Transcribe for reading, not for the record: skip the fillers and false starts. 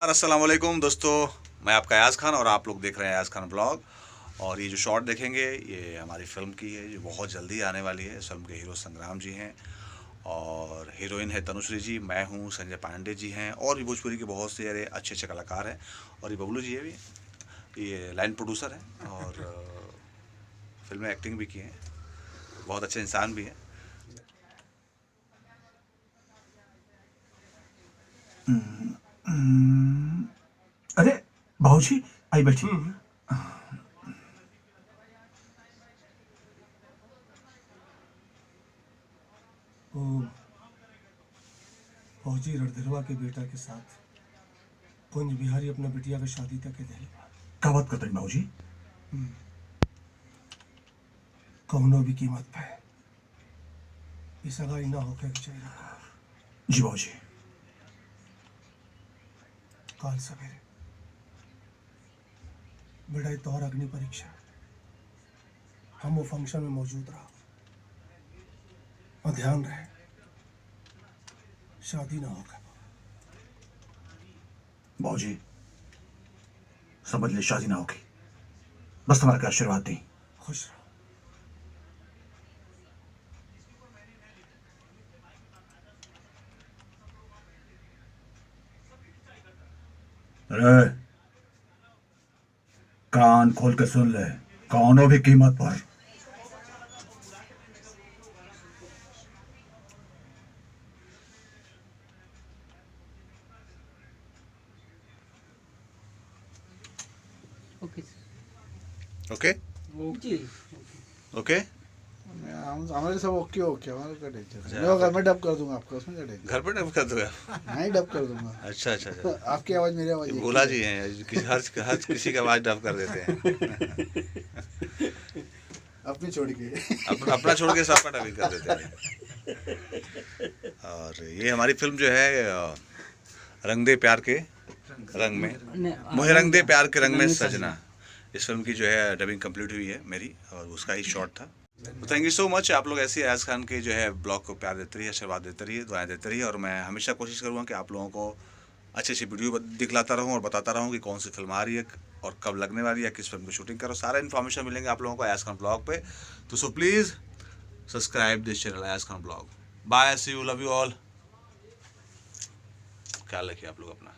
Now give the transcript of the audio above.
अस्सलाम वालेकुम दोस्तों, मैं आपका अयाज़ खान और आप लोग देख रहे हैं अयाज़ खान ब्लॉग। और ये जो शॉट देखेंगे ये हमारी फ़िल्म की है जो बहुत जल्दी आने वाली है। इस फिल्म के हीरो संग्राम जी हैं और हीरोइन है तनुश्री जी, मैं हूँ, संजय पांडे जी हैं और भी भोजपुरी के बहुत से अच्छे अच्छे कलाकार हैं। और ये बबलू जी है भी, ये लाइन प्रोड्यूसर हैं और फिल्म में एक्टिंग भी की हैं, बहुत अच्छे इंसान भी हैं। अरे भाऊजी आई बैठी। फौजी रणधीरवा के बेटा के साथ कुंज बिहारी अपना बिटिया के शादी तक के दिले बा। का बात करते बाबूजी? कौनो भी कीमत पे ये सगाई ना होके चाहिए। जी बाबूजी। काल सवेरे बेटा तोहर अग्नि परीक्षा, हम वो फंक्शन में मौजूद रहा और ध्यान रहे शादी ना होगा। बाबूजी समझ ले, शादी ना होगी, बस तुम्हारा का आशीर्वाद दी। खुश रहो। अरे कान खोल के सुन ले, कौनो भी कीमत पर ओके जी ओके। हमारे सब ओके ओके, हमारे का टेंशन मैं घर में डब कर दूंगा आपको, उसमें क्या टेंशन। घर पर डब कर दूँगा? हाँ ही डब कर दूंगा। अच्छा अच्छा अच्छा। आपकी आवाज़ मेरी आवाज़ एक भोला ही जी है। हैं, हर किसी का आवाज़ डब कर देते हैं। अपनी छोड़ के अपना छोड़ के सबका डबिंग कर देते हैं। और ये हमारी फिल्म जो है रंग दे प्यार के रंग में, मोहे रंग दे प्यार के रंग में सजना, इस फिल्म की जो है डबिंग कंप्लीट हुई है मेरी और उसका ही शॉट था। Thank you so much. आप लोग ऐसे ही अयाज़ खान के जो है ब्लॉग को प्यार देते रहिए, आशीर्वाद देते रहिए, दुआएं देते रहिए और मैं हमेशा कोशिश करूँगा कि आप लोगों को अच्छी अच्छी वीडियो दिखलाता रहूँ और बताता रहूँ कि कौन सी फिल्म आ रही है और कब लगने वाली है, किस फिल्म की शूटिंग करो, सारा इन्फॉर्मेशन मिलेंगे आप लोगों को अयाज़ खान ब्लॉग पे। तो so please subscribe this channel Ayaz Khan blog. Bye, see you, love you all. ख्याल रखिए आप लोग अपना।